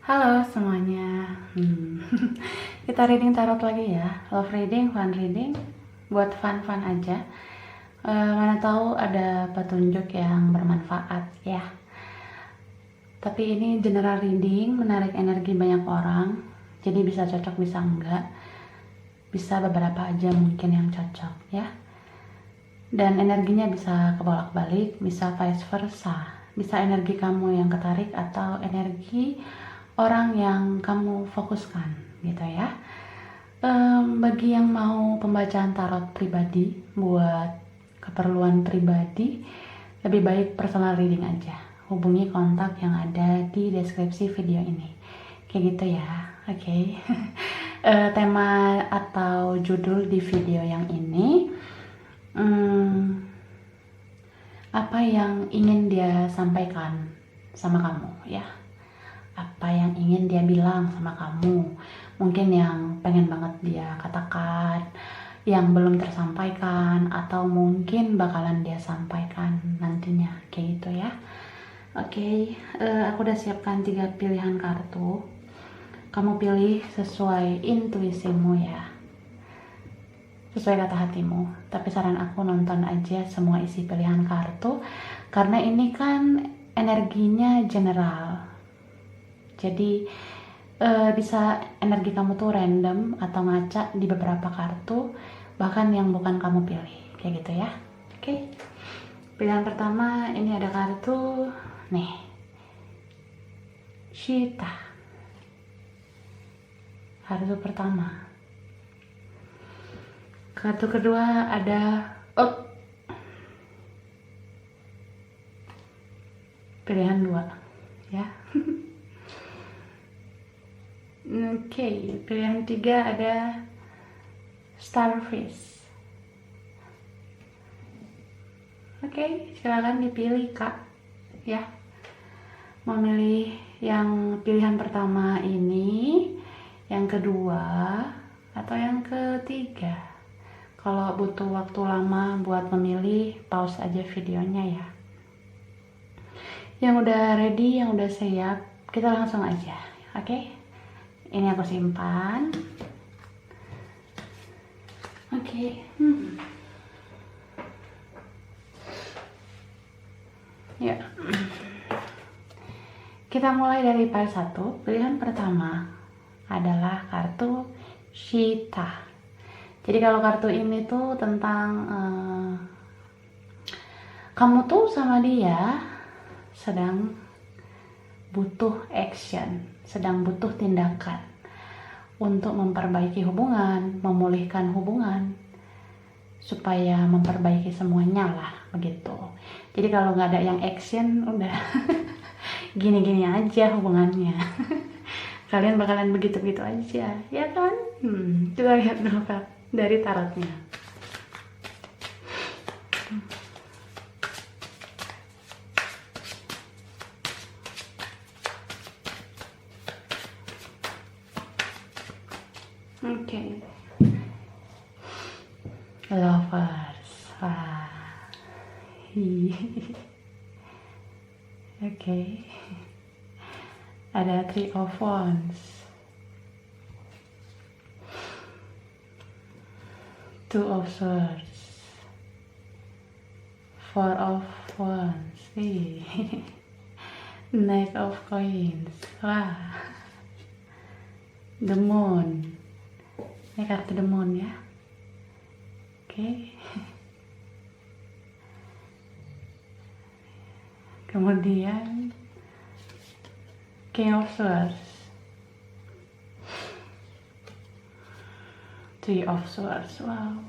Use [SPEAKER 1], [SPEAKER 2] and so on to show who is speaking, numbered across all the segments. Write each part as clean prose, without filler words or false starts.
[SPEAKER 1] Halo semuanya. Kita reading tarot lagi ya. Love reading, fun reading, buat fun-fun aja. Mana tahu ada petunjuk yang bermanfaat ya. Tapi ini general reading, menarik energi banyak orang. Jadi bisa cocok, bisa enggak. Bisa beberapa aja mungkin yang cocok ya. Dan energinya bisa kebolak-balik, bisa vice versa. Bisa energi kamu yang ketarik atau energi orang yang kamu fokuskan gitu ya. Bagi yang mau pembacaan tarot pribadi buat keperluan pribadi, lebih baik personal reading aja. Hubungi kontak yang ada di deskripsi video ini. Kayak gitu ya. Oke. Tema atau judul di video yang ini, apa yang ingin dia sampaikan sama kamu ya. Apa yang ingin dia bilang sama kamu, mungkin yang pengen banget dia katakan, yang belum tersampaikan, atau mungkin bakalan dia sampaikan nantinya, kayak gitu ya. Oke, aku udah siapkan 3 pilihan kartu. Kamu pilih sesuai intuisimu ya, sesuai kata hatimu. Tapi saran aku nonton aja semua isi pilihan kartu, karena ini kan energinya general. Jadi bisa energi kamu tuh random atau ngaca di beberapa kartu, bahkan yang bukan kamu pilih, kayak gitu ya. Oke. Pilihan pertama, ini ada kartu nih, Shita. Kartu pertama. Kartu kedua ada pilihan 2 ya. Oke, pilihan 3 ada Starfish. Oke, silakan dipilih Kak ya. Mau milih yang pilihan pertama ini, yang kedua, atau yang ketiga? Kalau butuh waktu lama buat memilih, pause aja videonya ya. Yang udah ready, yang udah siap, kita langsung aja. Oke? Ini aku simpan. Oke. Ya. Kita mulai dari part 1. Pilihan pertama adalah kartu Shita. Jadi kalau kartu ini tuh tentang kamu tuh sama dia sedang butuh action, sedang butuh tindakan untuk memperbaiki hubungan, memulihkan hubungan, supaya memperbaiki semuanya lah, begitu. Jadi kalau nggak ada yang action, udah gini-gini aja hubungannya. Kalian bakalan begitu-begitu aja, ya kan? Kita lihat dulu Kak, dari tarotnya. Oke. Lovers. Oke. Ada 3 of Wands, 2 of Swords, 4 of Wands, Knight of Coins. Wah, The Moon. Ini kartu The Moon ya. Oke. Kemudian King of Swords, 3 of Swords. Wow.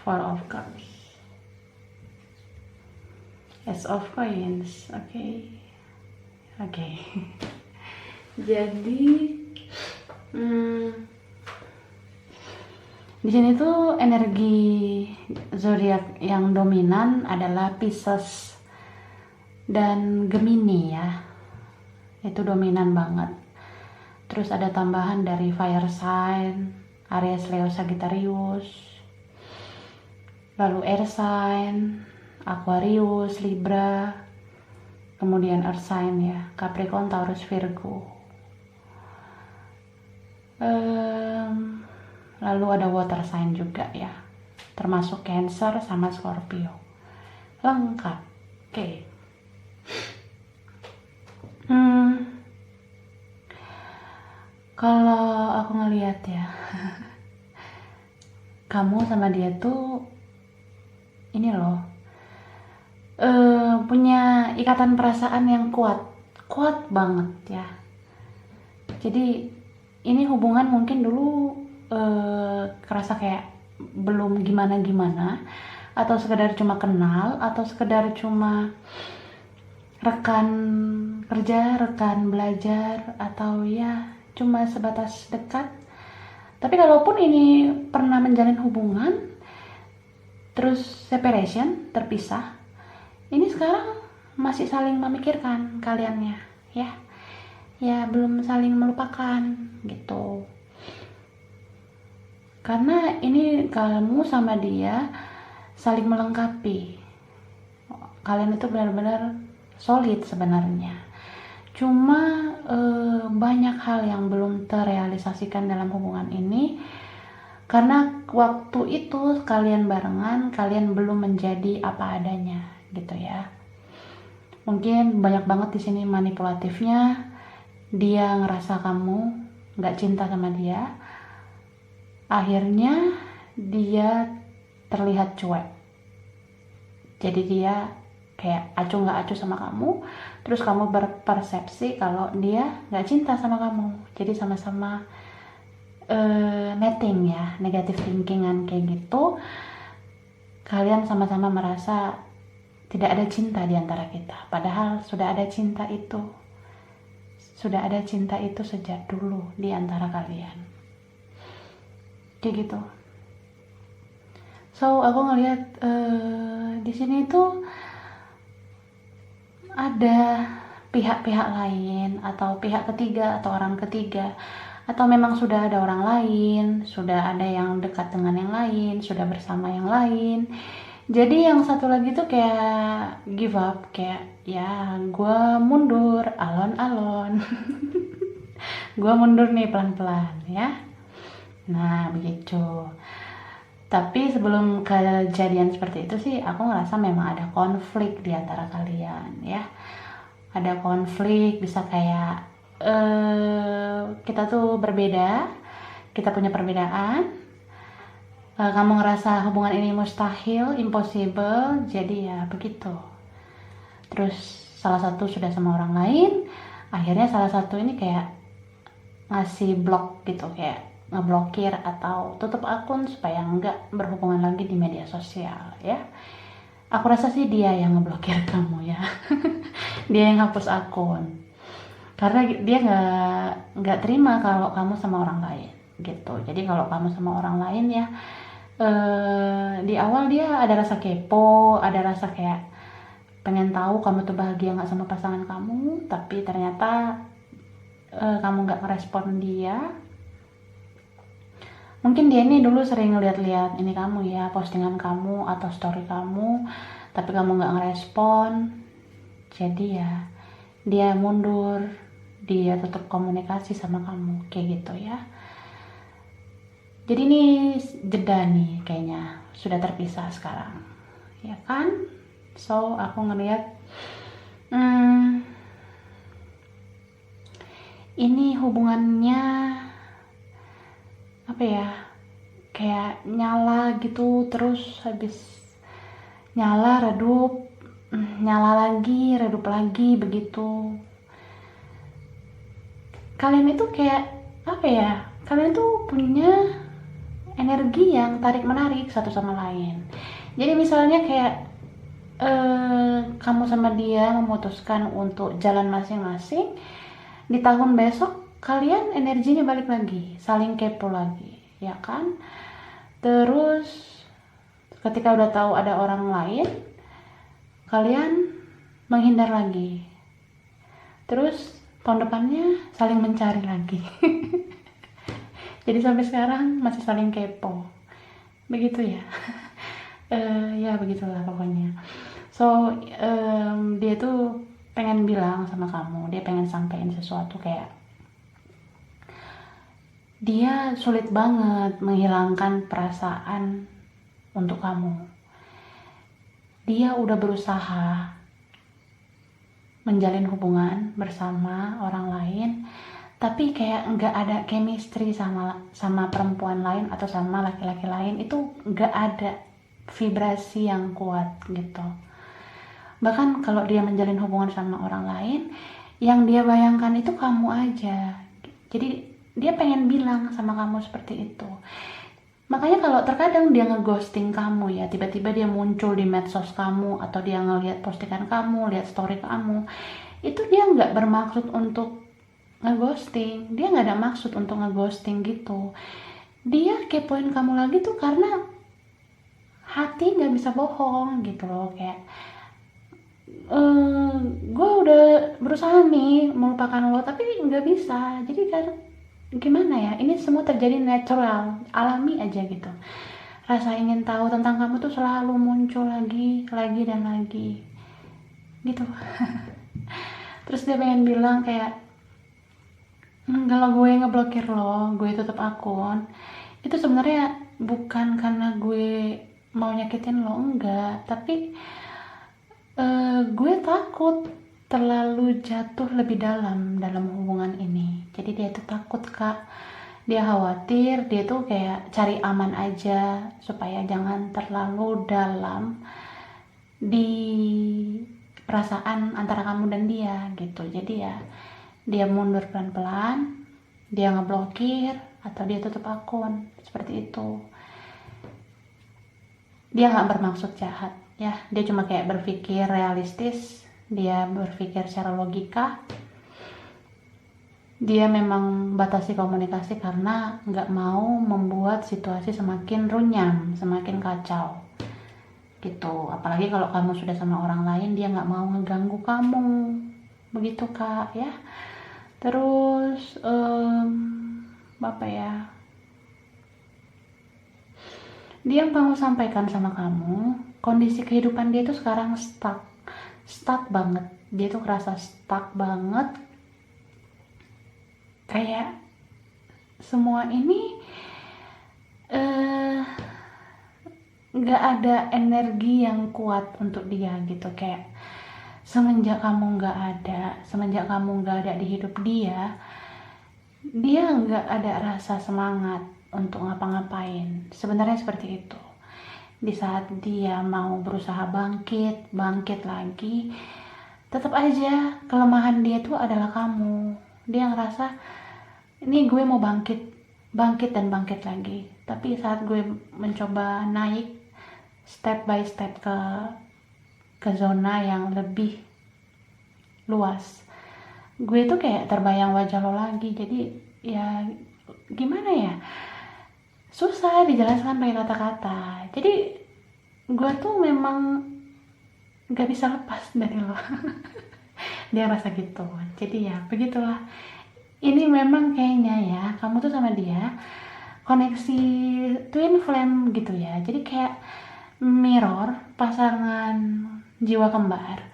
[SPEAKER 1] 4 of Cups, Ace of Coins. Oke. Jadi di sini tuh energi zodiak yang dominan adalah Pisces dan Gemini ya. Itu dominan banget. Terus ada tambahan dari fire sign, Aries, Leo, Sagittarius. Lalu air sign, Aquarius, Libra, kemudian earth sign ya, Capricorn, Taurus, Virgo. Lalu ada water sign juga ya, termasuk Cancer sama Scorpio. Lengkap. Oke. Kalau aku ngelihat ya, kamu sama dia tuh ini loh, punya ikatan perasaan yang kuat banget ya. Jadi ini hubungan mungkin dulu kerasa kayak belum gimana-gimana, atau sekedar cuma kenal, atau sekedar cuma rekan kerja, rekan belajar, atau ya cuma sebatas dekat. Tapi kalaupun ini pernah menjalin hubungan terus separation, terpisah, ini sekarang masih saling memikirkan kaliannya ya belum saling melupakan gitu. Karena ini kamu sama dia saling melengkapi, kalian itu benar-benar solid sebenarnya. Cuma banyak hal yang belum terrealisasikan dalam hubungan ini karena waktu itu kalian barengan, kalian belum menjadi apa adanya gitu ya. Mungkin banyak banget di sini manipulatifnya. Dia ngerasa kamu nggak cinta sama dia, akhirnya dia terlihat cuek. Jadi dia kayak acuh nggak acuh sama kamu, terus kamu berpersepsi kalau dia nggak cinta sama kamu. Jadi sama-sama netting ya, negative thinkingan kayak gitu. Kalian sama-sama merasa tidak ada cinta di antara kita, padahal sudah ada cinta itu. Sudah ada cinta itu sejak dulu di antara kalian. Kayak gitu. So, aku ngelihat di sini tuh ada pihak-pihak lain atau pihak ketiga atau orang ketiga, atau memang sudah ada orang lain, sudah ada yang dekat dengan yang lain, sudah bersama yang lain. Jadi yang satu lagi tuh kayak give up, kayak ya gue mundur alon-alon. Gue mundur nih pelan-pelan ya. Nah begitu. Tapi sebelum kejadian seperti itu sih, aku ngerasa memang ada konflik di antara kalian ya. Ada konflik, bisa kayak kita tuh berbeda, kita punya perbedaan. Kamu ngerasa hubungan ini mustahil, impossible, jadi ya begitu. Terus salah satu sudah sama orang lain, akhirnya salah satu ini kayak ngasih blok gitu, kayak ngeblokir atau tutup akun supaya nggak berhubungan lagi di media sosial ya. Aku rasa sih dia yang ngeblokir kamu ya. Dia yang hapus akun karena dia nggak terima kalau kamu sama orang lain gitu. Jadi kalau kamu sama orang lain ya, di awal dia ada rasa kepo, ada rasa kayak pengen tahu kamu tuh bahagia nggak sama pasangan kamu, tapi ternyata kamu nggak ngerespon dia. Mungkin dia ini dulu sering lihat-lihat ini kamu ya, postingan kamu atau story kamu, tapi kamu nggak ngerespon. Jadi ya dia mundur, dia tutup komunikasi sama kamu kayak gitu ya. Jadi ini jeda nih kayaknya, sudah terpisah sekarang ya kan. So aku ngeliat ini hubungannya apa ya, kayak nyala gitu, terus habis nyala redup, nyala lagi redup lagi begitu. Kalian itu kayak apa ya, kalian tuh punya energi yang tarik menarik satu sama lain. Jadi misalnya kayak kamu sama dia memutuskan untuk jalan masing-masing, di tahun besok kalian energinya balik lagi, saling kepo lagi ya kan. Terus ketika udah tahu ada orang lain, kalian menghindar lagi, terus tahun depannya saling mencari lagi. Jadi sampai sekarang masih saling kepo begitu ya. Ya begitulah pokoknya. So dia tuh pengen bilang sama kamu, dia pengen sampein sesuatu, kayak dia sulit banget menghilangkan perasaan untuk kamu. Dia udah berusaha menjalin hubungan bersama orang lain, tapi kayak nggak ada chemistry sama perempuan lain atau sama laki-laki lain. Itu nggak ada vibrasi yang kuat gitu. Bahkan kalau dia menjalin hubungan sama orang lain, yang dia bayangkan itu kamu aja. Jadi dia pengen bilang sama kamu seperti itu. Makanya kalau terkadang dia ngeghosting kamu ya, tiba-tiba dia muncul di medsos kamu, atau dia ngeliat postingan kamu, lihat story kamu, itu dia nggak bermaksud untuk ngeghosting. Dia nggak ada maksud untuk ngeghosting gitu. Dia kepoin kamu lagi tuh karena hati nggak bisa bohong gitu loh. Kayak gue udah berusaha nih melupakan lo, tapi nggak bisa. Jadi kan gimana ya, ini semua terjadi natural, alami aja gitu. Rasa ingin tahu tentang kamu tuh selalu muncul lagi dan lagi gitu. Terus dia pengen bilang kayak, kalau gue ngeblokir lo, gue tutup akun, itu sebenarnya bukan karena gue mau nyakitin lo, enggak, tapi gue takut terlalu jatuh lebih dalam hubungan ini. Jadi dia tuh takut, Kak. Dia khawatir, dia tuh kayak cari aman aja supaya jangan terlalu dalam di perasaan antara kamu dan dia gitu. Jadi ya dia mundur pelan-pelan, dia ngeblokir atau dia tutup akun seperti itu. Dia nggak bermaksud jahat ya, dia cuma kayak berpikir realistis, dia berpikir secara logika. Dia memang batasi komunikasi karena nggak mau membuat situasi semakin runyam, semakin kacau gitu. Apalagi kalau kamu sudah sama orang lain, dia nggak mau ngeganggu kamu begitu, Kak ya. Terus apa ya, dia mau sampaikan sama kamu kondisi kehidupan dia tuh sekarang stuck banget. Dia tuh kerasa stuck banget, kayak semua ini nggak ada energi yang kuat untuk dia gitu. Kayak semenjak kamu nggak ada di hidup dia nggak ada rasa semangat untuk ngapa-ngapain. Sebenarnya seperti itu. Di saat dia mau berusaha bangkit lagi, tetap aja kelemahan dia tuh adalah kamu. Dia ngerasa, ini gue mau bangkit dan bangkit lagi. Tapi saat gue mencoba naik step by step ke zona yang lebih luas, gue tuh kayak terbayang wajah lo lagi. Jadi ya gimana ya, susah dijelaskan pakai kata-kata. Jadi gue tuh memang gak bisa lepas dari lo. Dia rasa gitu. Jadi ya begitulah. Ini memang kayaknya ya, kamu tuh sama dia koneksi twin flame gitu ya. Jadi kayak mirror, pasangan jiwa kembar.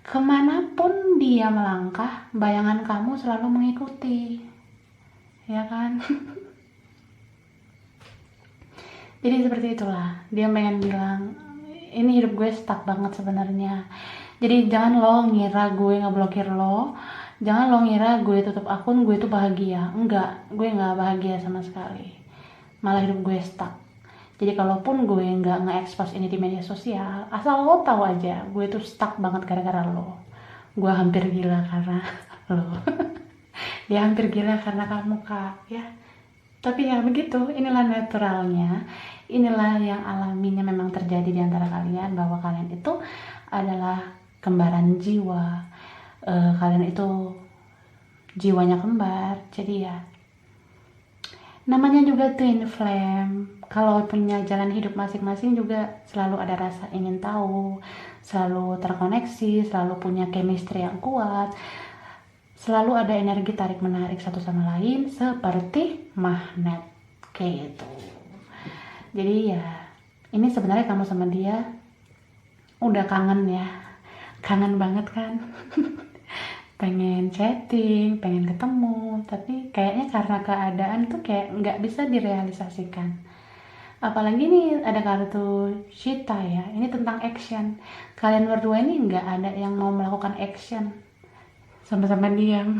[SPEAKER 1] Kemanapun dia melangkah, bayangan kamu selalu mengikuti, ya kan? Jadi seperti itulah. Dia pengen bilang, ini hidup gue stuck banget sebenarnya. Jadi jangan lo ngira gue ngeblokir lo, jangan lo ngira gue tutup akun gue tuh bahagia. Enggak, gue nggak bahagia sama sekali. Malah hidup gue stuck. Jadi kalaupun gue nggak nge-expose ini di media sosial, asal lo tahu aja, gue tuh stuck banget gara-gara lo. Gue hampir gila karena lo. Dia hampir gila karena kamu, Kak, ya. Tapi ya begitu, inilah naturalnya, inilah yang alaminya memang terjadi di antara kalian, bahwa kalian itu adalah kembaran jiwa. Kalian itu jiwanya kembar, jadi ya namanya juga twin flame. Kalau punya jalan hidup masing-masing juga selalu ada rasa ingin tahu, selalu terkoneksi, selalu punya chemistry yang kuat, selalu ada energi tarik menarik satu sama lain seperti magnet kayak gitu. Jadi ya ini sebenarnya kamu sama dia udah kangen ya, Kangen banget kan? Pengen chatting, pengen ketemu, tapi kayaknya karena keadaan tuh kayak nggak bisa direalisasikan. Apalagi nih ada kartu Shita ya, ini tentang action. Kalian berdua ini nggak ada yang mau melakukan action, sama-sama diam.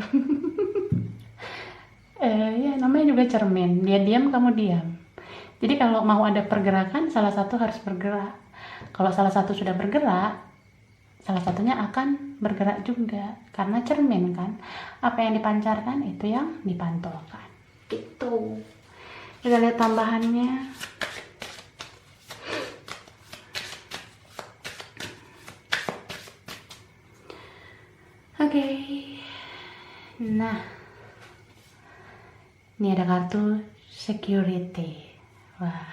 [SPEAKER 1] Ya namanya juga cermin, dia diam kamu diam. Jadi kalau mau ada pergerakan, salah satu harus bergerak. Kalau salah satu sudah bergerak, salah satunya akan bergerak juga. Karena cermin kan, apa yang dipancarkan itu yang dipantulkan. Gitu. Kita lihat tambahannya. Oke. Nah, ini ada kartu security. Wah.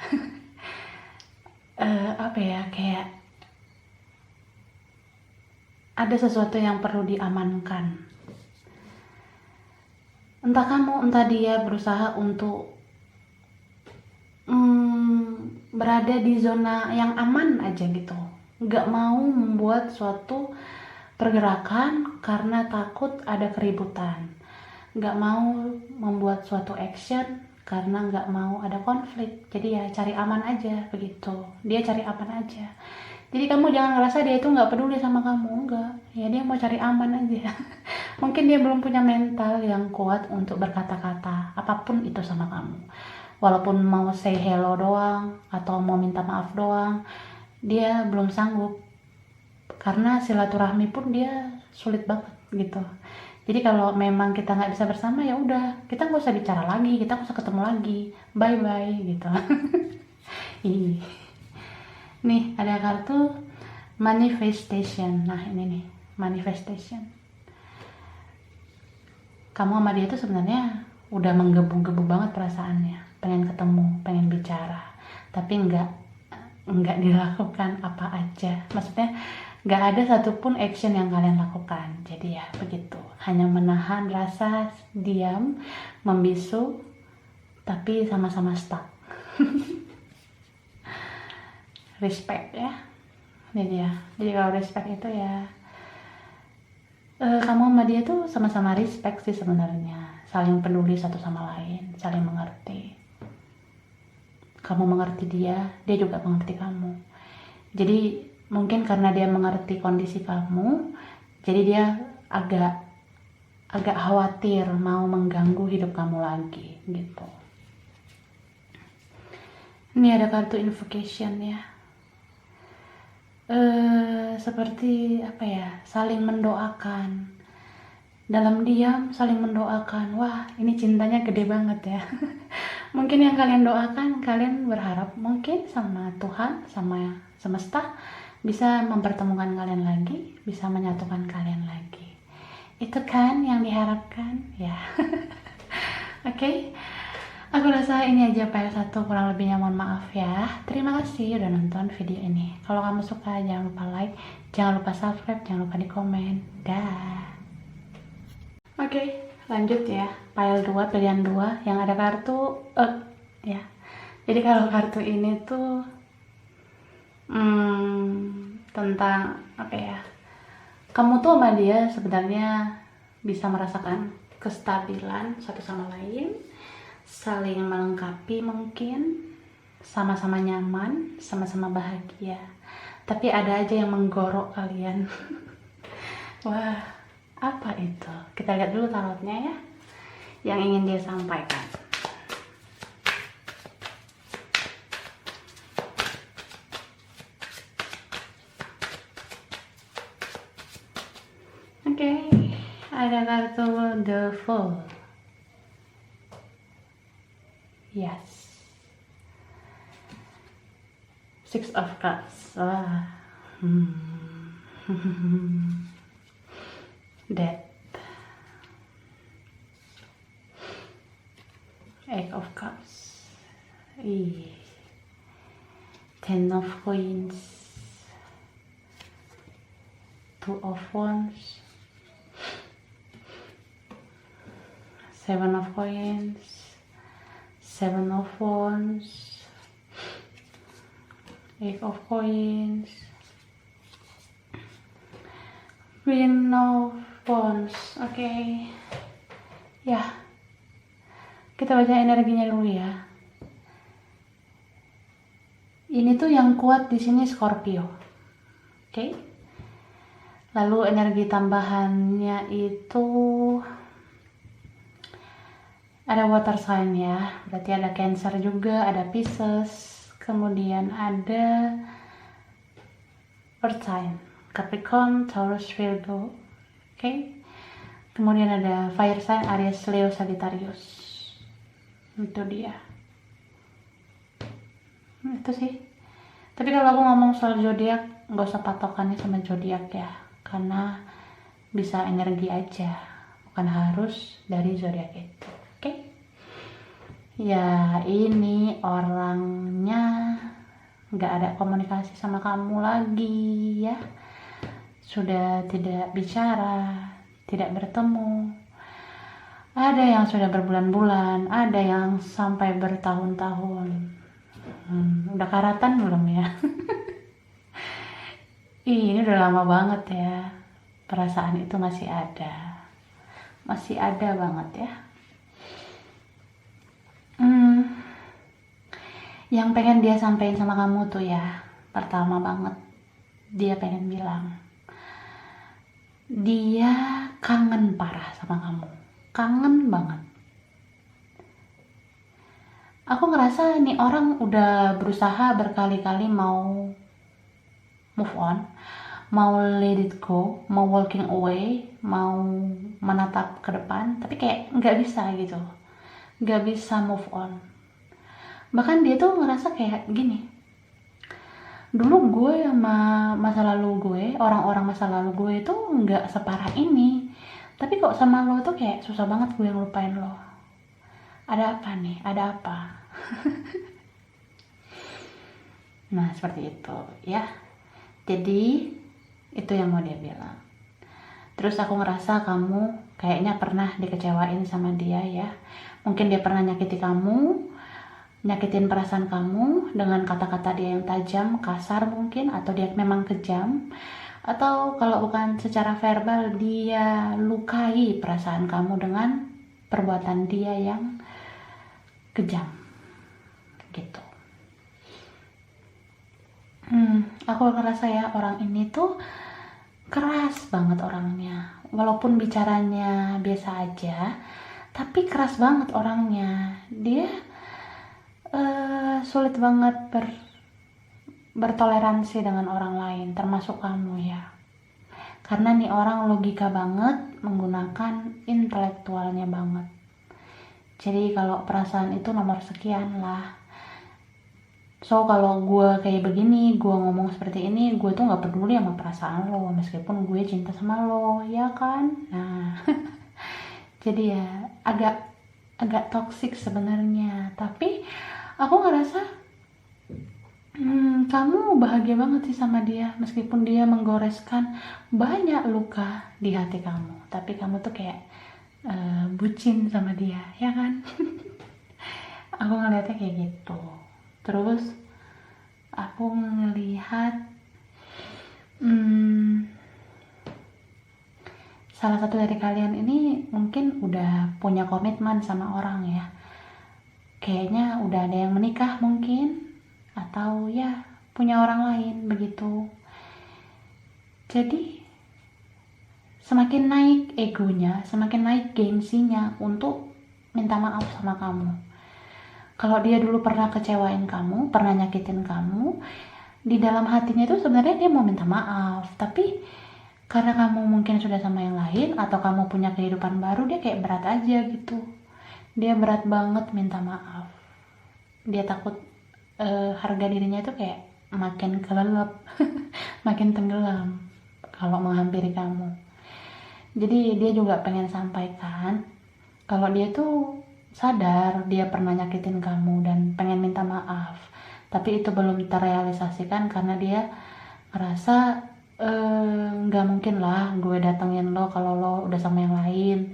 [SPEAKER 1] Apa ya, kayak ada sesuatu yang perlu diamankan. Entah kamu, entah dia berusaha untuk berada di zona yang aman aja gitu. Nggak mau membuat suatu pergerakan karena takut ada keributan. Nggak mau membuat suatu action karena nggak mau ada konflik. Jadi ya cari aman aja begitu. Dia cari aman aja. Jadi kamu jangan ngerasa dia itu nggak peduli sama kamu, enggak. Ya dia mau cari aman aja. Mungkin dia belum punya mental yang kuat untuk berkata-kata apapun itu sama kamu. Walaupun mau say hello doang atau mau minta maaf doang, dia belum sanggup. Karena silaturahmi pun dia sulit banget gitu. Jadi kalau memang kita nggak bisa bersama ya udah, kita nggak usah bicara lagi, kita nggak usah ketemu lagi, bye bye gitu. Nih ada kartu manifestation. Nah ini nih manifestation. Kamu sama dia tuh sebenarnya udah menggebu-gebu banget perasaannya, pengen ketemu, pengen bicara, tapi nggak dilakukan apa aja. Maksudnya nggak ada satupun action yang kalian lakukan. Jadi ya begitu, hanya menahan rasa diam, membisu, tapi sama-sama stuck. Respect ya. Jadi kalau respect itu ya kamu sama dia tuh sama-sama respect sih sebenarnya, saling peduli satu sama lain, saling mengerti. Kamu mengerti dia, dia juga mengerti kamu. Jadi mungkin karena dia mengerti kondisi kamu, jadi dia agak khawatir mau mengganggu hidup kamu lagi gitu. Ini ada kartu invocation ya. Seperti apa ya, saling mendoakan dalam diam, saling mendoakan. Wah ini cintanya gede banget ya. Mungkin yang kalian doakan, kalian berharap mungkin sama Tuhan, sama semesta bisa mempertemukan kalian lagi, bisa menyatukan kalian lagi. Itu kan yang diharapkan ya. Oke. Aku rasa ini aja file 1, kurang lebihnya mohon maaf ya. Terima kasih udah nonton video ini. Kalau kamu suka jangan lupa like, jangan lupa subscribe, jangan lupa di komen. Dah. Oke, lanjut ya. File 2, pilihan 2 yang ada kartu ya. Jadi kalau kartu ini tuh tentang apa ya? Kamu tuh sama dia sebenarnya bisa merasakan kestabilan satu sama lain, saling melengkapi mungkin, sama-sama nyaman, sama-sama bahagia. Tapi ada aja yang menggorok kalian. Wah, apa itu? Kita lihat dulu tarotnya ya, yang ingin dia sampaikan. Oke, ada kartu The Fool. Yes. 6 of Cups. Wah. Death. 8 of Cups. 10 of Coins. 2 of Wands. 7 of Coins. 7 of Wands, 8 of Coins, Queen of Wands. Oke. Ya, kita baca energinya dulu ya. Ini tuh yang kuat di sini Scorpio. Oke. Lalu energi tambahannya itu ada water sign ya. Berarti ada Cancer juga, ada Pisces, kemudian ada Earth sign, Capricorn, Taurus, Virgo. Oke. Kemudian ada fire sign, Aries, Leo, Sagittarius. Itu dia. Itu sih. Tapi kalau aku ngomong soal zodiak, nggak usah patokannya sama zodiak ya, karena bisa energi aja, bukan harus dari zodiak itu. Oke? Ya, ini orangnya nggak ada komunikasi sama kamu lagi ya. Sudah tidak bicara, tidak bertemu. Ada yang sudah berbulan-bulan, ada yang sampai bertahun-tahun. Udah karatan belum ya? Ini udah lama banget ya. Perasaan itu masih ada. Masih ada banget ya. Yang pengen dia sampaikan sama kamu tuh ya, pertama banget dia pengen bilang dia kangen parah sama kamu, kangen banget. Aku ngerasa nih orang udah berusaha berkali-kali mau move on, mau let it go, mau walking away, mau menatap ke depan, tapi kayak nggak bisa gitu, nggak bisa move on. Bahkan dia tuh ngerasa kayak gini, dulu gue sama masa lalu gue, orang-orang masa lalu gue itu nggak separah ini, tapi kok sama lo tuh kayak susah banget gue ngelupain lo. Ada apa nih, ada apa? Nah seperti itu ya. Jadi itu yang mau dia bilang. Terus aku ngerasa kamu kayaknya pernah dikecewain sama dia ya. Mungkin dia pernah nyakiti kamu, nyakitin perasaan kamu dengan kata-kata dia yang tajam, kasar mungkin, atau dia memang kejam, atau kalau bukan secara verbal dia lukai perasaan kamu dengan perbuatan dia yang kejam gitu. Aku ngerasa ya orang ini tuh keras banget orangnya, walaupun bicaranya biasa aja tapi keras banget orangnya. Dia sulit banget bertoleransi dengan orang lain, termasuk kamu ya, karena nih orang logika banget, menggunakan intelektualnya banget. Jadi kalau perasaan itu nomor sekian lah. So kalau gue kayak begini, gue ngomong seperti ini, gue tuh gak peduli sama perasaan lo, meskipun gue cinta sama lo, ya kan? Nah, jadi ya agak toksik sebenarnya. Tapi aku ngerasa kamu bahagia banget sih sama dia, meskipun dia menggoreskan banyak luka di hati kamu. Tapi kamu tuh kayak bucin sama dia, ya kan? Aku ngeliatnya kayak gitu. Terus aku ngelihat salah satu dari kalian ini mungkin udah punya komitmen sama orang ya. Kayaknya udah ada yang menikah mungkin, atau ya punya orang lain begitu. Jadi semakin naik egonya, semakin naik gengsinya untuk minta maaf sama kamu. Kalau dia dulu pernah kecewain kamu, pernah nyakitin kamu, di dalam hatinya itu sebenarnya dia mau minta maaf, tapi karena kamu mungkin sudah sama yang lain, atau kamu punya kehidupan baru, dia kayak berat aja gitu. Dia berat banget minta maaf. Dia takut harga dirinya itu kayak makin kelelep, makin tenggelam kalau menghampiri kamu. Jadi dia juga pengen sampaikan kalau dia tuh sadar dia pernah nyakitin kamu dan pengen minta maaf, tapi itu belum terrealisasikan karena dia ngerasa nggak mungkin lah gue datengin lo kalau lo udah sama yang lain.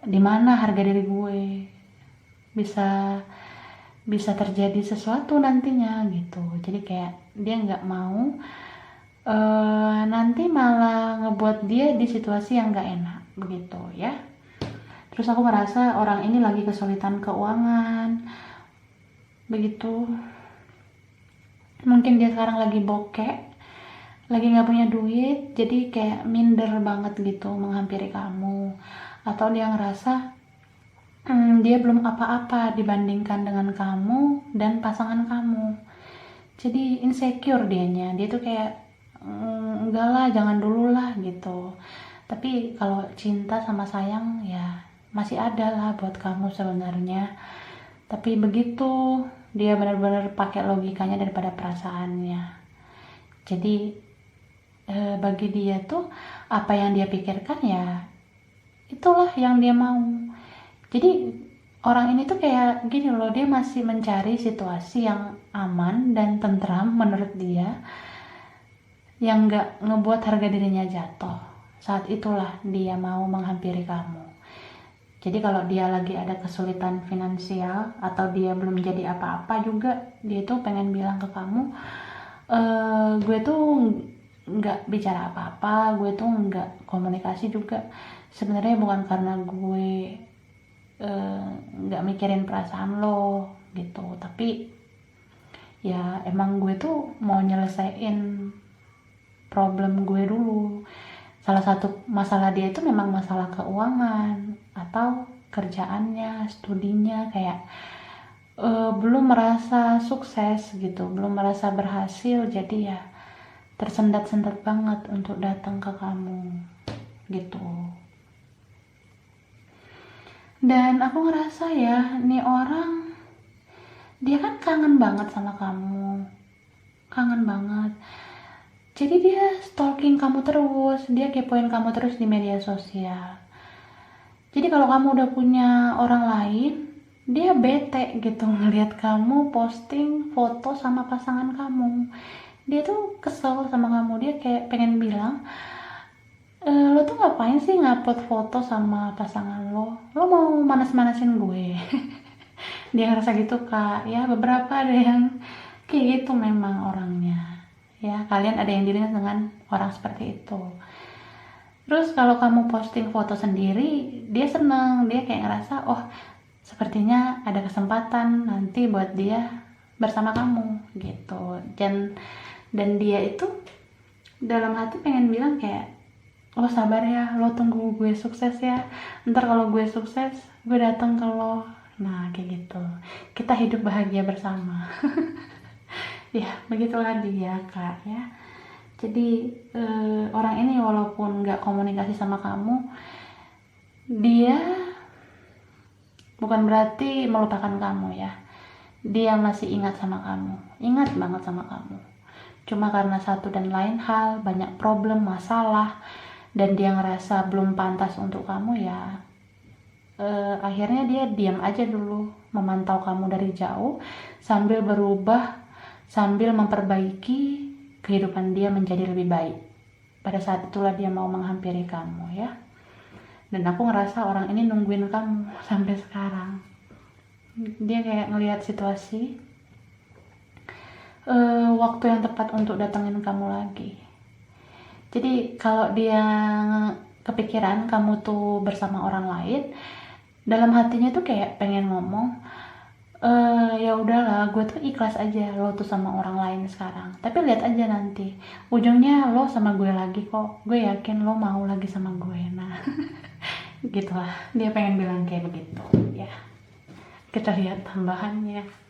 [SPEAKER 1] Di mana harga diri gue, bisa terjadi sesuatu nantinya gitu. Jadi kayak dia nggak mau nanti malah ngebuat dia di situasi yang gak enak begitu ya. Terus aku ngerasa orang ini lagi kesulitan keuangan begitu. Mungkin dia sekarang lagi bokek, lagi nggak punya duit, jadi kayak minder banget gitu menghampiri kamu. Atau dia ngerasa dia belum apa-apa dibandingkan dengan kamu dan pasangan kamu. Jadi insecure dia tuh kayak enggak lah, jangan dulu lah gitu. Tapi kalau cinta sama sayang ya masih ada lah buat kamu sebenarnya. Tapi begitu dia benar-benar pakai logikanya daripada perasaannya. Jadi bagi dia tuh apa yang dia pikirkan ya itulah yang dia mau. Jadi orang ini tuh kayak gini loh, dia masih mencari situasi yang aman dan tentram menurut dia, yang gak ngebuat harga dirinya jatuh. Saat itulah dia mau menghampiri kamu. Jadi kalau dia lagi ada kesulitan finansial atau dia belum jadi apa-apa juga, dia tuh pengen bilang ke kamu, gue tuh nggak bicara apa-apa, gue tuh nggak komunikasi juga. Sebenarnya bukan karena gue nggak mikirin perasaan lo gitu, tapi ya emang gue tuh mau nyelesain problem gue dulu. Salah satu masalah dia itu memang masalah keuangan atau kerjaannya, studinya, kayak belum merasa sukses gitu, belum merasa berhasil, jadi ya tersendat-sendat banget untuk datang ke kamu gitu. Dan aku ngerasa ya, nih orang dia kan kangen banget sama kamu, kangen banget. Jadi dia stalking kamu terus, dia kepoin kamu terus di media sosial. Jadi kalau kamu udah punya orang lain, dia bete gitu ngeliat kamu posting foto sama pasangan kamu. Dia tuh kesel sama kamu, dia kayak pengen bilang, lo tuh ngapain sih ngupload foto sama pasangan lo mau manas-manasin gue. Dia ngerasa gitu kak, ya beberapa ada yang kayak gitu memang orangnya. Ya, kalian ada yang dilihat dengan orang seperti itu. Terus kalau kamu posting foto sendiri, dia seneng, dia kayak ngerasa, oh sepertinya ada kesempatan nanti buat dia bersama kamu gitu. Dan dia itu dalam hati pengen bilang kayak, lo sabar ya, lo tunggu gue sukses ya, ntar kalau gue sukses gue datang ke lo. Nah kayak gitu, kita hidup bahagia bersama. Ya begitulah dia kak ya. Jadi orang ini walaupun gak komunikasi sama kamu, dia bukan berarti melupakan kamu ya. Dia masih ingat sama kamu, ingat banget sama kamu. Cuma karena satu dan lain hal, banyak problem, masalah, dan dia ngerasa belum pantas untuk kamu ya, akhirnya dia diam aja dulu, memantau kamu dari jauh sambil berubah, sambil memperbaiki kehidupan dia menjadi lebih baik. Pada saat itulah dia mau menghampiri kamu ya. Dan aku ngerasa orang ini nungguin kamu sampai sekarang. Dia kayak ngelihat situasi waktu yang tepat untuk datengin kamu lagi. Jadi kalau dia kepikiran kamu tuh bersama orang lain, dalam hatinya tuh kayak pengen ngomong, ya udahlah, gue tuh ikhlas aja lo tuh sama orang lain sekarang, tapi lihat aja nanti ujungnya lo sama gue lagi kok, gue yakin lo mau lagi sama gue. Nah gitulah, dia pengen bilang kayak begitu ya. Kita lihat tambahannya.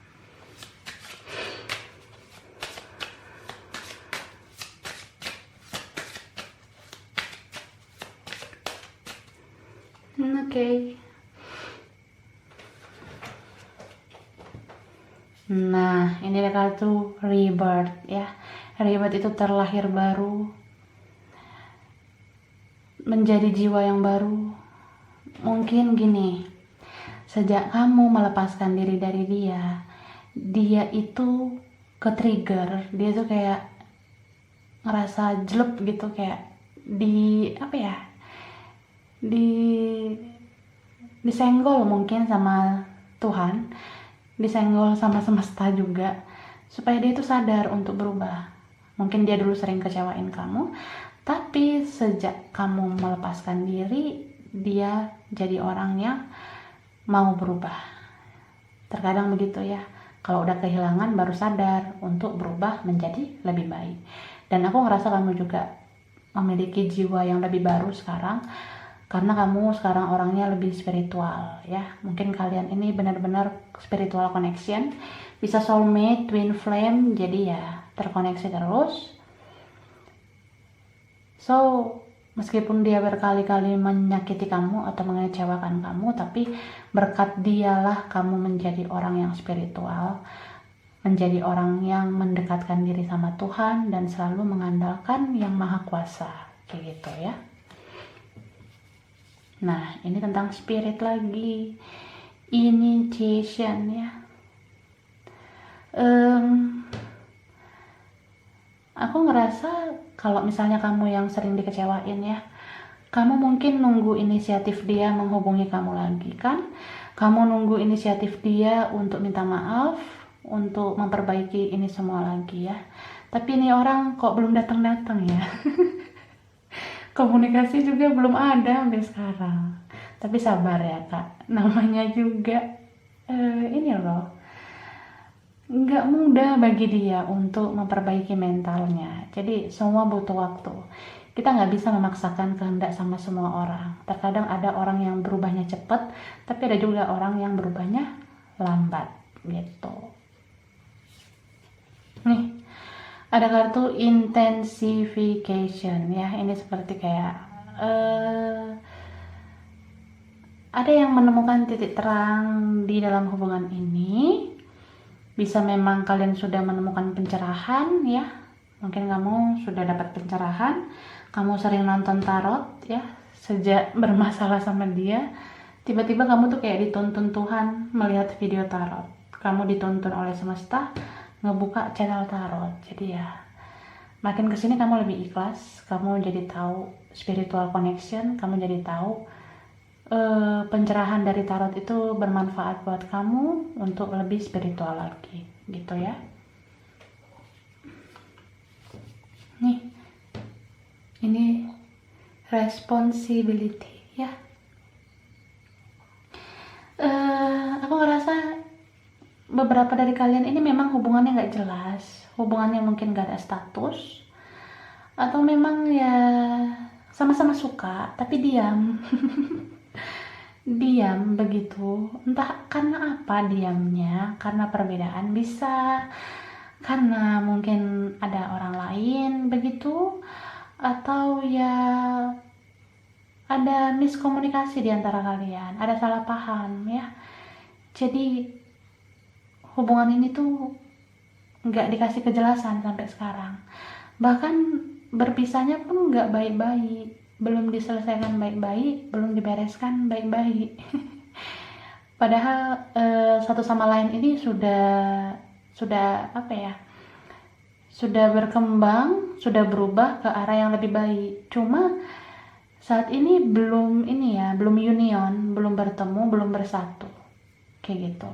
[SPEAKER 1] Oke. Nah, ini ada kartu rebirth ya. Rebirth itu terlahir baru, menjadi jiwa yang baru. Mungkin gini, sejak kamu melepaskan diri dari dia itu ke-trigger, dia tuh kayak ngerasa jelek gitu, kayak disenggol mungkin sama Tuhan, disenggol sama semesta juga, supaya dia itu sadar untuk berubah. Mungkin dia dulu sering kecewain kamu, tapi sejak kamu melepaskan diri, dia jadi orang yang mau berubah. Terkadang begitu ya, kalau udah kehilangan baru sadar untuk berubah menjadi lebih baik. Dan aku ngerasa kamu juga memiliki jiwa yang lebih baru sekarang, karena kamu sekarang orangnya lebih spiritual ya. Mungkin kalian ini benar-benar spiritual connection, bisa soulmate, twin flame, jadi ya terkoneksi terus. So, meskipun dia berkali-kali menyakiti kamu atau mengecewakan kamu, tapi berkat dialah kamu menjadi orang yang spiritual, menjadi orang yang mendekatkan diri sama Tuhan dan selalu mengandalkan Yang Maha Kuasa, kayak gitu ya. Nah, ini tentang spirit lagi, initiation ya. Aku ngerasa kalau misalnya kamu yang sering dikecewain ya, kamu mungkin nunggu inisiatif dia menghubungi kamu lagi kan? Kamu nunggu inisiatif dia untuk minta maaf, untuk memperbaiki ini semua lagi ya. Tapi ini orang kok belum datang-datang ya. Komunikasi juga belum ada sampai sekarang. Tapi sabar ya kak, namanya juga ini loh, nggak mudah bagi dia untuk memperbaiki mentalnya. Jadi semua butuh waktu. Kita nggak bisa memaksakan kehendak sama semua orang. Terkadang ada orang yang berubahnya cepat, tapi ada juga orang yang berubahnya lambat gitu. Nih, ada kartu intensification ya. Ini seperti kayak ada yang menemukan titik terang di dalam hubungan ini. Bisa memang kalian sudah menemukan pencerahan ya. Mungkin kamu sudah dapat pencerahan. Kamu sering nonton tarot ya. Sejak bermasalah sama dia, tiba-tiba kamu tuh kayak dituntun Tuhan melihat video tarot. Kamu dituntun oleh semesta ngebuka channel tarot. Jadi ya, makin kesini kamu lebih ikhlas. Kamu jadi tahu spiritual connection. Kamu jadi tahu pencerahan dari tarot itu bermanfaat buat kamu untuk lebih spiritual lagi gitu ya. Nih, ini responsibility ya. Aku ngerasa beberapa dari kalian ini memang hubungannya nggak jelas, hubungannya mungkin nggak ada status, atau memang ya sama-sama suka tapi diam. Diam begitu, entah karena apa diamnya, karena perbedaan, bisa karena mungkin ada orang lain begitu, atau ya ada miskomunikasi di antara kalian, ada salah paham ya. Jadi hubungan ini tuh nggak dikasih kejelasan sampai sekarang, bahkan berpisahnya pun nggak baik-baik, belum diselesaikan baik-baik, belum dibereskan baik-baik. Padahal satu sama lain ini sudah apa ya, sudah berkembang, sudah berubah ke arah yang lebih baik. Cuma saat ini belum ini ya, belum union, belum bertemu, belum bersatu kayak gitu.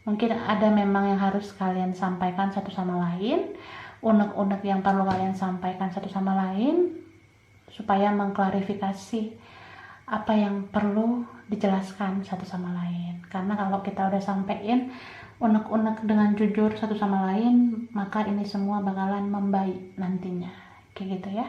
[SPEAKER 1] Mungkin ada memang yang harus kalian sampaikan satu sama lain, unek-unek yang perlu kalian sampaikan satu sama lain, supaya mengklarifikasi apa yang perlu dijelaskan satu sama lain. Karena kalau kita udah sampein unek-unek dengan jujur satu sama lain, maka ini semua bakalan membaik nantinya, kayak gitu ya.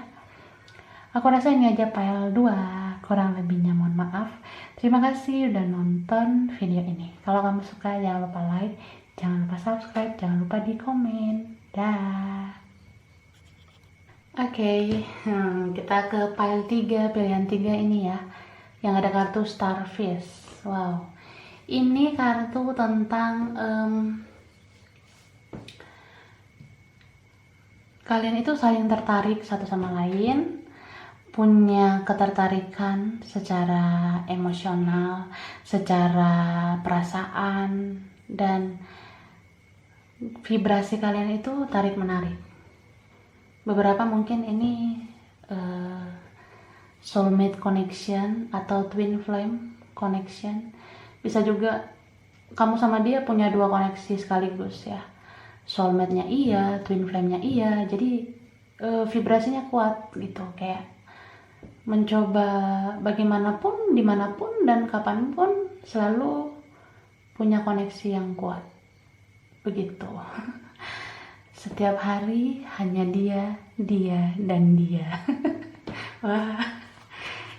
[SPEAKER 1] Aku rasa ini aja file 2, kurang lebihnya mohon maaf. Terima kasih udah nonton video ini. Kalau kamu suka jangan lupa like, jangan lupa subscribe, jangan lupa di komen. Dah. Oke, kita ke file 3, pilihan 3 ini ya, yang ada kartu Starfish. Wow, ini kartu tentang kalian itu saling tertarik satu sama lain, punya ketertarikan secara emosional, secara perasaan, dan vibrasi kalian itu tarik-menarik. Beberapa mungkin ini soulmate connection atau twin flame connection. Bisa juga kamu sama dia punya dua koneksi sekaligus ya. soulmate-nya iya, twin flame-nya iya, jadi vibrasinya kuat gitu, kayak mencoba bagaimanapun, dimanapun, dan kapanpun selalu punya koneksi yang kuat, begitu. Setiap hari hanya dia, dan dia. Wah,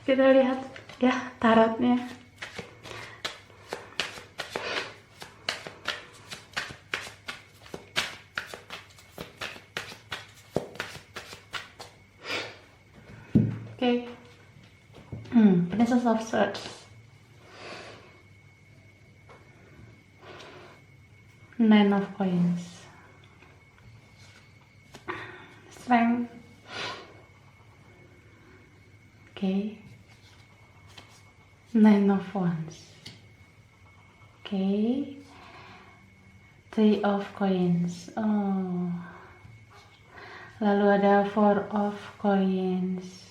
[SPEAKER 1] kita lihat ya tarotnya. Oke. Princess of Swords. Nine of Coins. Strength. Okay. Nine of Wands. Okay. Three of Coins. Oh. Lalu ada Four of Coins.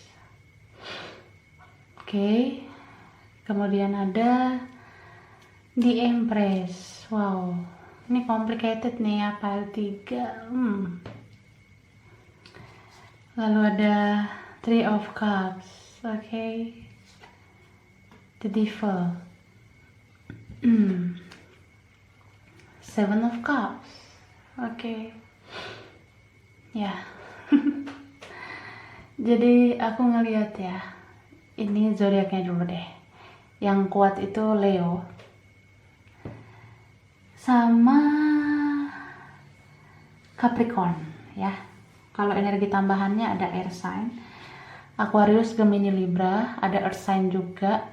[SPEAKER 1] Oke. Kemudian ada The Empress. Wow. Ini complicated nih ya, pile 3. Lalu ada Three of Cups. Oke. The Devil. Seven of Cups. Oke. Ya. Jadi aku ngeliat ya, ini zodiaknya dulu deh. Yang kuat itu Leo sama Capricorn ya. Kalau energi tambahannya ada air sign, Aquarius, Gemini, Libra, ada earth sign juga,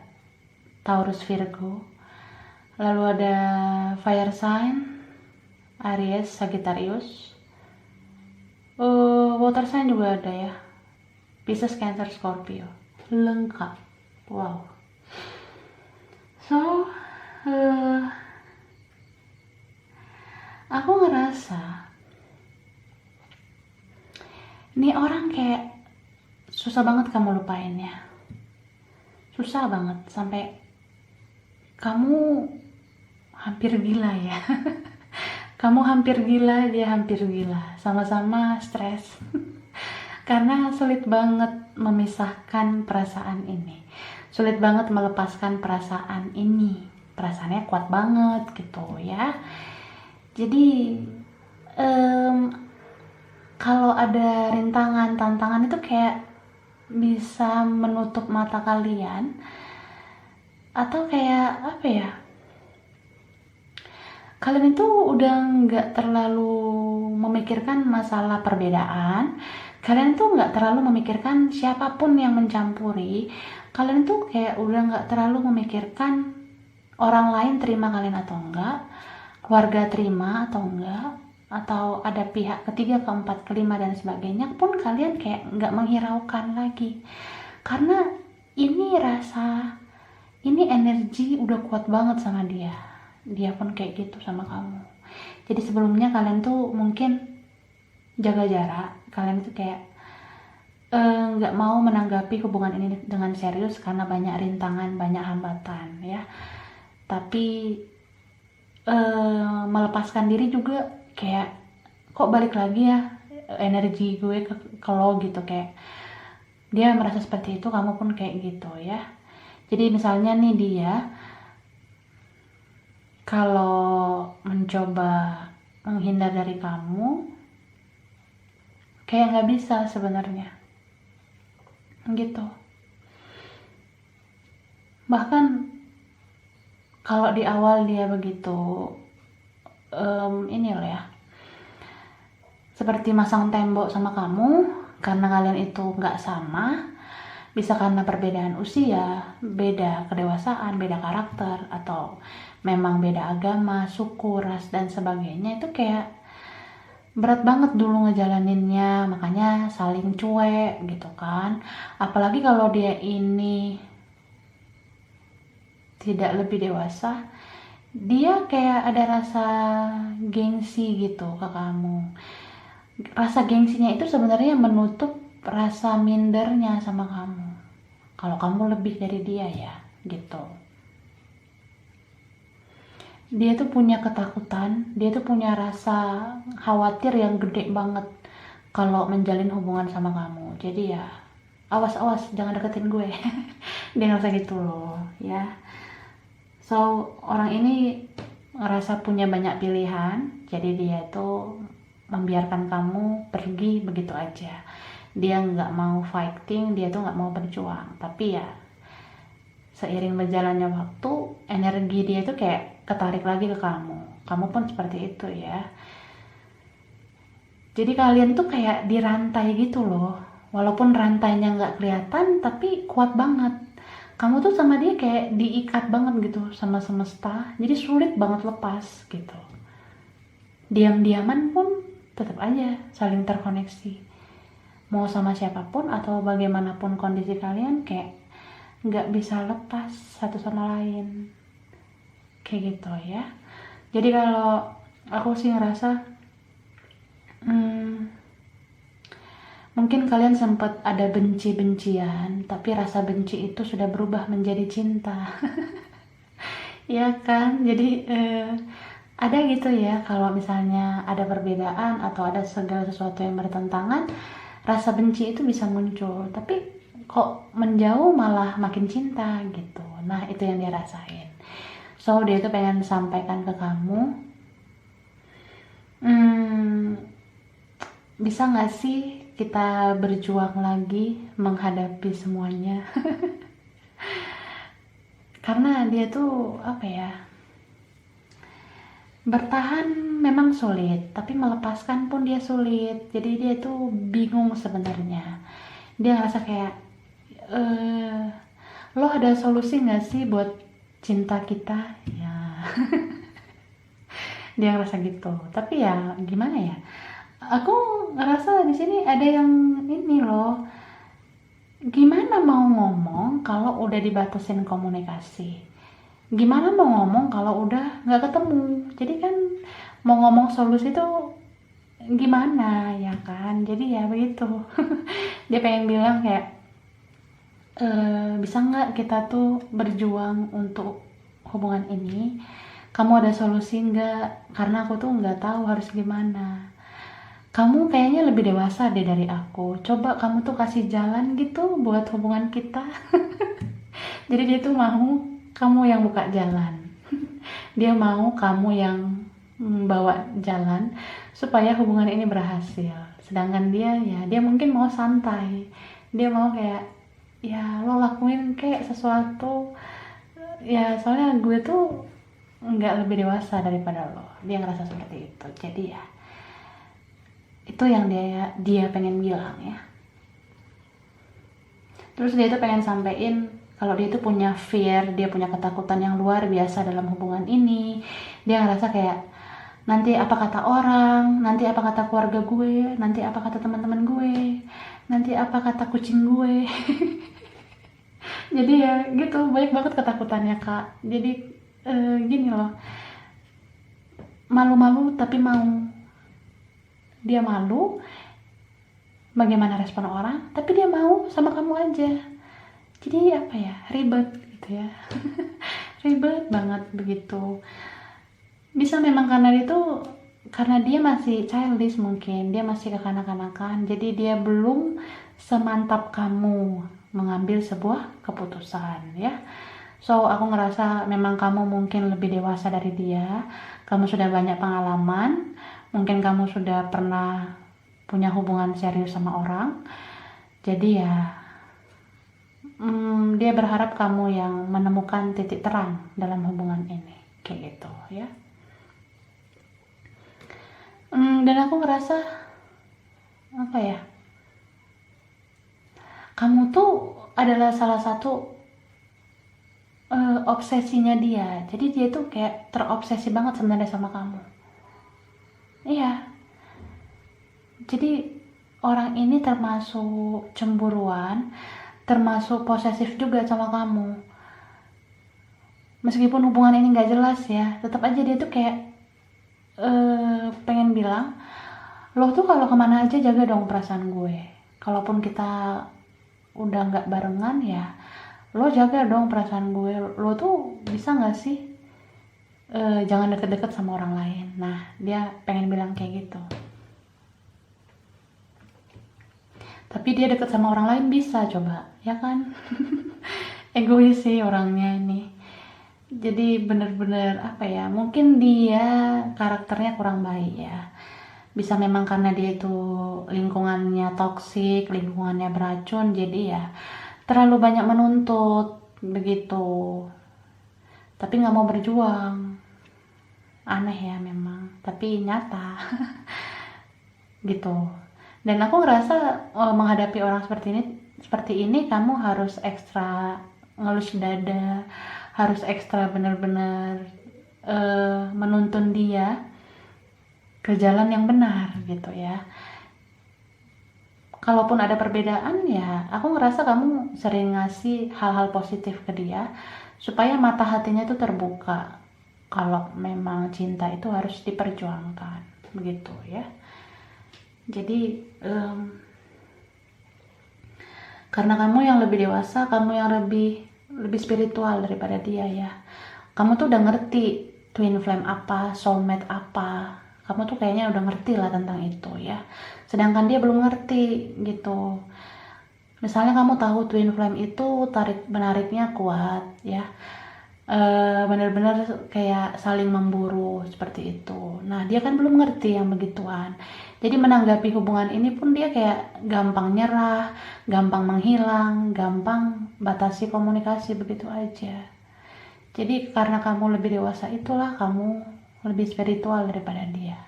[SPEAKER 1] Taurus, Virgo. Lalu ada fire sign, Aries, Sagittarius. Water sign juga ada ya, Pisces, Cancer, Scorpio. Lengkap. Wow. So aku ngerasa ini orang kayak susah banget kamu lupainnya, susah banget sampai kamu hampir gila ya. Kamu hampir gila, dia hampir gila, sama-sama stres. Karena sulit banget memisahkan perasaan ini, sulit banget melepaskan perasaan ini. Perasaannya kuat banget gitu ya. Jadi kalau ada rintangan, tantangan itu kayak bisa menutup mata kalian, atau kayak apa ya, kalian itu udah nggak terlalu memikirkan masalah perbedaan, kalian tuh nggak terlalu memikirkan siapapun yang mencampuri, kalian tuh kayak udah nggak terlalu memikirkan orang lain terima kalian atau enggak, keluarga terima atau enggak, atau ada pihak ketiga, keempat, kelima, dan sebagainya pun kalian kayak nggak menghiraukan lagi. Karena ini energi udah kuat banget sama dia. Dia pun kayak gitu sama kamu. Jadi sebelumnya kalian tuh mungkin jaga jarak, kalian tuh kayak nggak mau menanggapi hubungan ini dengan serius karena banyak rintangan, banyak hambatan ya. Tapi melepaskan diri juga kayak, kok balik lagi ya energi gue ke lo gitu, kayak dia merasa seperti itu, kamu pun kayak gitu ya. Jadi misalnya nih, dia kalau mencoba menghindar dari kamu kayak nggak bisa sebenarnya gitu. Bahkan kalau di awal dia begitu ini loh ya, seperti masang tembok sama kamu karena kalian itu nggak sama, bisa karena perbedaan usia, beda kedewasaan, beda karakter, atau memang beda agama, suku, ras, dan sebagainya. Itu kayak berat banget dulu ngejalaninnya, makanya saling cuek gitu kan. Apalagi kalau dia ini tidak lebih dewasa, dia kayak ada rasa gengsi gitu ke kamu. Rasa gengsinya itu sebenarnya menutup rasa mindernya sama kamu. Kalau kamu lebih dari dia ya, gitu. dia tuh punya ketakutan, dia tuh punya rasa khawatir yang gede banget kalau menjalin hubungan sama kamu. Jadi ya awas-awas jangan deketin gue. Dia ngerasa gitu loh ya. So orang ini ngerasa punya banyak pilihan, jadi dia tuh membiarkan kamu pergi begitu aja. Dia nggak mau fighting, dia tuh nggak mau berjuang. Tapi ya seiring berjalannya waktu, energi dia tuh kayak ketarik lagi ke kamu. Kamu pun seperti itu ya. Jadi kalian tuh kayak dirantai gitu loh. Walaupun rantainya nggak kelihatan, tapi kuat banget. Kamu tuh sama dia kayak diikat banget gitu sama semesta. Jadi sulit banget lepas gitu. Diam-diaman pun tetap aja saling terkoneksi. Mau sama siapapun atau bagaimanapun kondisi kalian kayak nggak bisa lepas satu sama lain. Kayak gitu ya. Jadi kalau aku sih ngerasa mungkin kalian sempat ada benci-bencian, tapi rasa benci itu sudah berubah menjadi cinta. Ya kan? Jadi ada gitu ya, kalau misalnya ada perbedaan atau ada segala sesuatu yang bertentangan, rasa benci itu bisa muncul. Tapi kok menjauh malah makin cinta gitu. Nah itu yang dia rasain. So dia tuh pengen sampaikan ke kamu, bisa gak sih kita berjuang lagi menghadapi semuanya? Karena dia tuh apa ya, bertahan memang sulit, tapi melepaskan pun dia sulit. Jadi dia tuh bingung sebenarnya. Dia ngerasa kayak lo ada solusi gak sih buat cinta kita ya. Dia ngerasa gitu, tapi ya gimana ya, aku ngerasa di sini ada yang ini loh, gimana mau ngomong kalau udah dibatasin komunikasi, gimana mau ngomong kalau udah nggak ketemu. Jadi kan mau ngomong solusi tuh gimana ya kan, jadi ya begitu. Dia pengen bilang kayak bisa nggak kita tuh berjuang untuk hubungan ini, kamu ada solusi nggak, karena aku tuh nggak tahu harus gimana. Kamu kayaknya lebih dewasa deh dari aku, coba kamu tuh kasih jalan gitu buat hubungan kita. Jadi dia tuh mau kamu yang buka jalan. Dia mau kamu yang bawa jalan supaya hubungan ini berhasil. Sedangkan dia ya, dia mungkin mau santai, dia mau kayak ya lo lakuin kayak sesuatu ya, soalnya gue tuh nggak lebih dewasa daripada lo. Dia ngerasa seperti itu. Jadi ya itu yang dia pengen bilang ya. Terus dia tuh pengen sampein kalau dia tuh punya fear, dia punya ketakutan yang luar biasa dalam hubungan ini. Dia ngerasa kayak nanti apa kata orang, nanti apa kata keluarga gue, nanti apa kata teman-teman gue, nanti apa kata kucing gue. Jadi ya gitu, banyak banget ketakutannya kak. Jadi gini loh, malu-malu tapi mau. Dia malu bagaimana respon orang, tapi dia mau sama kamu aja. Jadi apa ya, ribet gitu ya. Ribet banget begitu. Bisa memang karena dia masih childish, mungkin dia masih kekanak-kanakan, jadi dia belum semantap kamu mengambil sebuah keputusan ya. So aku ngerasa memang kamu mungkin lebih dewasa dari dia, kamu sudah banyak pengalaman, mungkin kamu sudah pernah punya hubungan serius sama orang. Jadi ya dia berharap kamu yang menemukan titik terang dalam hubungan ini, kayak gitu ya. Dan aku ngerasa apa ya, kamu tuh adalah salah satu obsesinya dia. Jadi dia tuh kayak terobsesi banget sebenarnya sama kamu. Iya. Jadi orang ini termasuk cemburuan, termasuk posesif juga sama kamu. Meskipun hubungan ini gak jelas ya, tetap aja dia tuh kayak pengen bilang, lo tuh kalau kemana aja jaga dong perasaan gue. Kalaupun kita udah gak barengan ya, lo jaga dong perasaan gue. Lo tuh bisa gak sih jangan deket-deket sama orang lain. Nah, dia pengen bilang kayak gitu. Tapi dia deket sama orang lain bisa coba, ya kan? Egois sih orangnya ini. Jadi bener-bener apa ya, mungkin dia karakternya kurang baik ya. Bisa memang karena dia itu lingkungannya toksik, lingkungannya beracun, jadi ya terlalu banyak menuntut begitu. Tapi nggak mau berjuang. Aneh ya memang, tapi nyata gitu. Dan aku ngerasa menghadapi orang seperti ini kamu harus ekstra ngelus dada, harus ekstra bener-bener menuntun dia ke jalan yang benar gitu ya. Kalaupun ada perbedaan ya, aku ngerasa kamu sering ngasih hal-hal positif ke dia supaya mata hatinya itu terbuka. Kalau memang cinta itu harus diperjuangkan, begitu ya. Jadi karena kamu yang lebih dewasa, kamu yang lebih spiritual daripada dia ya. Kamu tuh udah ngerti twin flame apa, soulmate apa. Kamu tuh kayaknya udah ngerti lah tentang itu ya. Sedangkan dia belum ngerti gitu. Misalnya kamu tahu twin flame itu tarik menariknya kuat ya. Benar-benar kayak saling memburu seperti itu. Nah, dia kan belum ngerti yang begituan. Jadi menanggapi hubungan ini pun dia kayak gampang nyerah, gampang menghilang, gampang batasi komunikasi begitu aja. Jadi karena kamu lebih dewasa itulah kamu lebih spiritual daripada dia.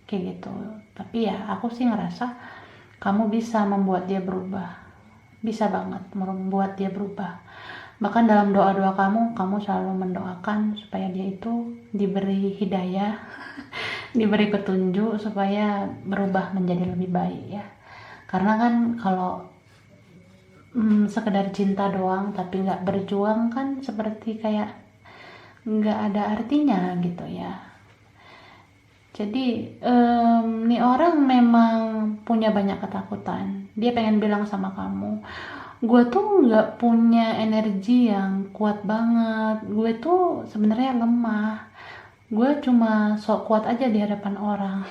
[SPEAKER 1] Kayak gitu. Tapi ya aku sih ngerasa kamu bisa membuat dia berubah. Bisa banget membuat dia berubah. Bahkan dalam doa-doa kamu selalu mendoakan supaya dia itu diberi hidayah, diberi petunjuk supaya berubah menjadi lebih baik ya. Karena kan kalau sekedar cinta doang tapi nggak berjuang kan seperti kayak nggak ada artinya gitu ya. Jadi nih orang memang punya banyak ketakutan. Dia pengen bilang sama kamu, gue tuh nggak punya energi yang kuat banget. Gue tuh sebenarnya lemah. Gue cuma sok kuat aja di hadapan orang.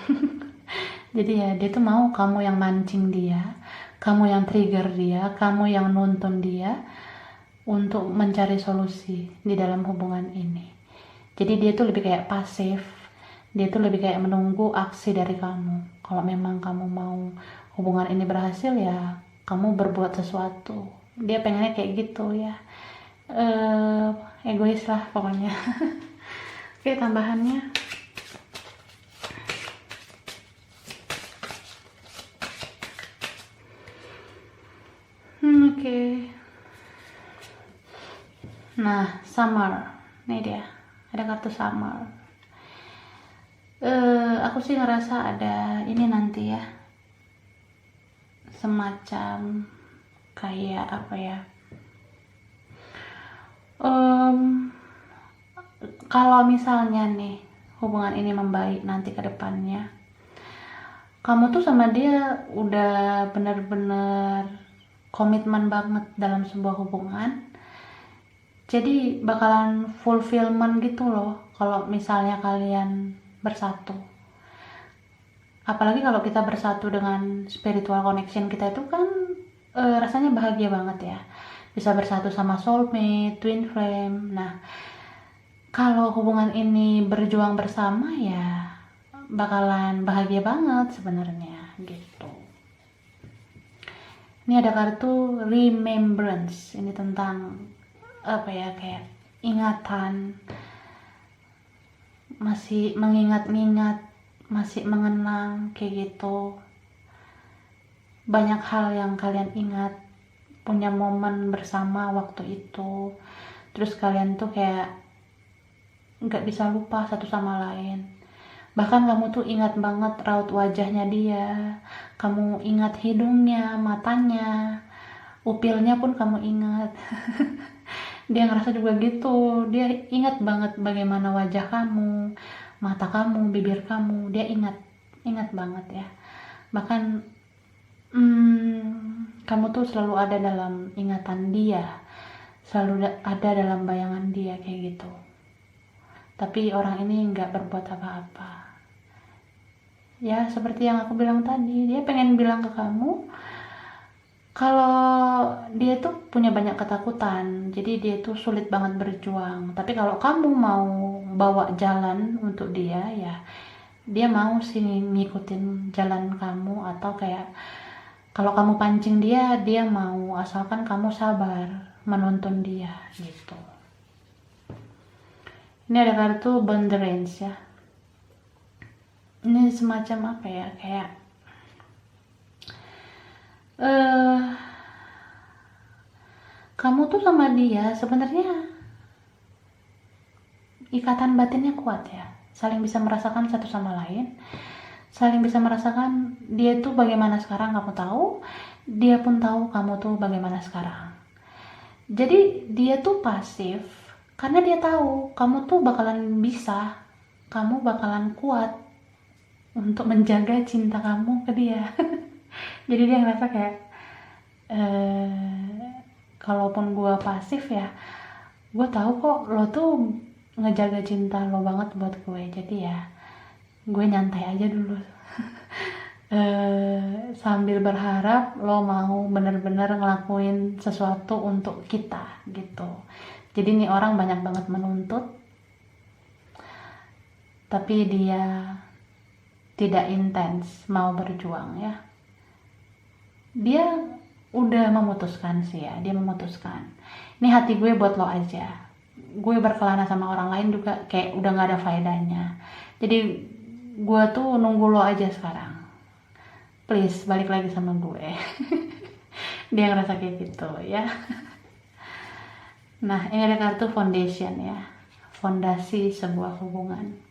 [SPEAKER 1] Jadi ya dia tuh mau kamu yang mancing dia, kamu yang trigger dia, kamu yang nuntun dia untuk mencari solusi di dalam hubungan ini. Jadi dia tuh lebih kayak pasif. Dia tuh lebih kayak menunggu aksi dari kamu. Kalau memang kamu mau hubungan ini berhasil ya kamu berbuat sesuatu. Dia pengennya kayak gitu ya. Egois lah pokoknya. Oke, tambahannya. Oke. Nah, summer. Nih dia. Ada kartu summer. Aku sih ngerasa ada ini nanti ya. Semacam kayak apa ya? Kalau misalnya nih hubungan ini membaik nanti ke depannya, kamu tuh sama dia udah bener-bener komitmen banget dalam sebuah hubungan. Jadi bakalan fulfillment gitu loh kalau misalnya kalian bersatu. Apalagi kalau kita bersatu dengan spiritual connection kita itu kan rasanya bahagia banget ya. Bisa bersatu sama soulmate, twin flame. Nah, kalau hubungan ini berjuang bersama ya bakalan bahagia banget sebenarnya gitu. Ini ada kartu remembrance. Ini tentang apa ya, kayak ingatan, masih mengingat-ingat, masih mengenang kayak gitu. Banyak hal yang kalian ingat, punya momen bersama waktu itu. Terus kalian tuh kayak nggak bisa lupa satu sama lain. Bahkan kamu tuh ingat banget raut wajahnya dia, kamu ingat hidungnya, matanya, upilnya pun kamu ingat. Dia ngerasa juga gitu, dia ingat banget bagaimana wajah kamu, mata kamu, bibir kamu, dia ingat banget ya. Bahkan kamu tuh selalu ada dalam ingatan dia, selalu ada dalam bayangan dia kayak gitu. tapi orang ini nggak berbuat apa-apa. Ya seperti yang aku bilang tadi, dia pengen bilang ke kamu kalau dia tuh punya banyak ketakutan, jadi dia tuh sulit banget berjuang. Tapi kalau kamu mau bawa jalan untuk dia, ya dia mau sih ngikutin jalan kamu, atau kayak kalau kamu pancing dia, dia mau, asalkan kamu sabar menuntun dia gitu. Ini ada kartu boundaries ya. Ini semacam apa ya, kayak kamu tuh sama dia sebenarnya ikatan batinnya kuat ya, saling bisa merasakan satu sama lain, saling bisa merasakan dia tuh bagaimana sekarang kamu tahu, dia pun tahu kamu tuh bagaimana sekarang. Jadi dia tuh pasif karena dia tahu kamu tuh bakalan bisa, kamu bakalan kuat untuk menjaga cinta kamu ke dia. Jadi dia ngerasa kayak kalaupun gue pasif ya, gue tahu kok lo tuh ngejaga cinta lo banget buat gue, jadi ya gue nyantai aja dulu. Sambil berharap lo mau bener-bener ngelakuin sesuatu untuk kita gitu. Jadi nih orang banyak banget menuntut, tapi dia tidak intens mau berjuang ya. Dia udah memutuskan sih ya, dia memutuskan. Ini hati gue buat lo aja. Gue berkelana sama orang lain juga kayak udah gak ada faedahnya. Jadi gue tuh nunggu lo aja sekarang. Please balik lagi sama gue. Dia ngerasa kayak gitu ya. Nah ini ada kartu foundation ya, fondasi sebuah hubungan.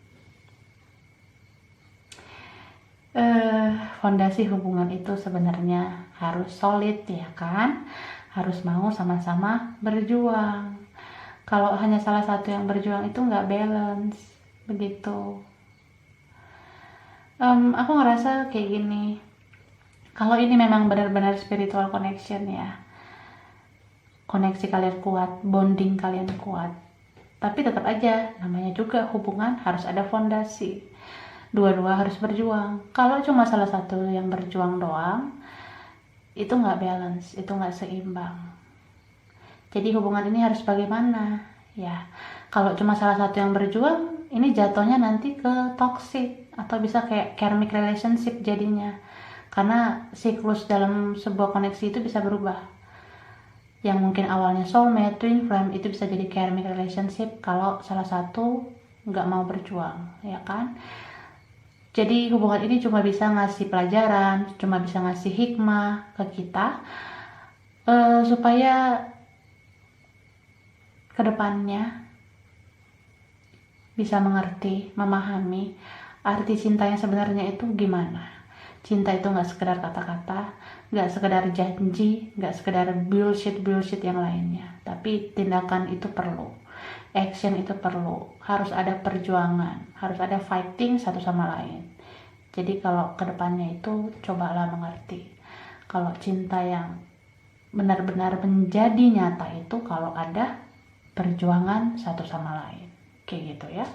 [SPEAKER 1] Fondasi hubungan itu sebenarnya harus solid ya kan, harus mau sama-sama berjuang. Kalau hanya salah satu yang berjuang itu nggak balance begitu. Aku ngerasa kayak gini, kalau ini memang benar-benar spiritual connection ya, koneksi kalian kuat, bonding kalian kuat, tapi tetap aja namanya juga hubungan harus ada fondasi, dua-dua harus berjuang. Kalau cuma salah satu yang berjuang doang, itu nggak balance, itu nggak seimbang. Jadi hubungan ini harus bagaimana ya, kalau cuma salah satu yang berjuang, ini jatuhnya nanti ke toxic atau bisa kayak karmic relationship jadinya, karena siklus dalam sebuah koneksi itu bisa berubah. Yang mungkin awalnya soulmate, twin flame, itu bisa jadi karmic relationship kalau salah satu nggak mau berjuang ya kan. Jadi hubungan ini cuma bisa ngasih pelajaran, cuma bisa ngasih hikmah ke kita, supaya kedepannya bisa mengerti, memahami arti cinta yang sebenarnya itu gimana. Cinta itu gak sekedar kata-kata, gak sekedar janji, gak sekedar bullshit yang lainnya, tapi tindakan itu perlu, action itu perlu, harus ada perjuangan, harus ada fighting satu sama lain. Jadi kalau kedepannya itu cobalah mengerti kalau cinta yang benar-benar menjadi nyata itu kalau ada perjuangan satu sama lain, kayak gitu ya.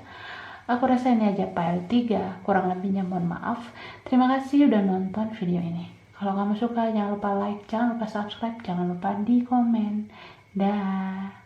[SPEAKER 1] Aku rasa ini aja file 3, kurang lebihnya mohon maaf. Terima kasih udah nonton video ini. Kalau kamu suka jangan lupa like, jangan lupa subscribe, jangan lupa di komen. Dah.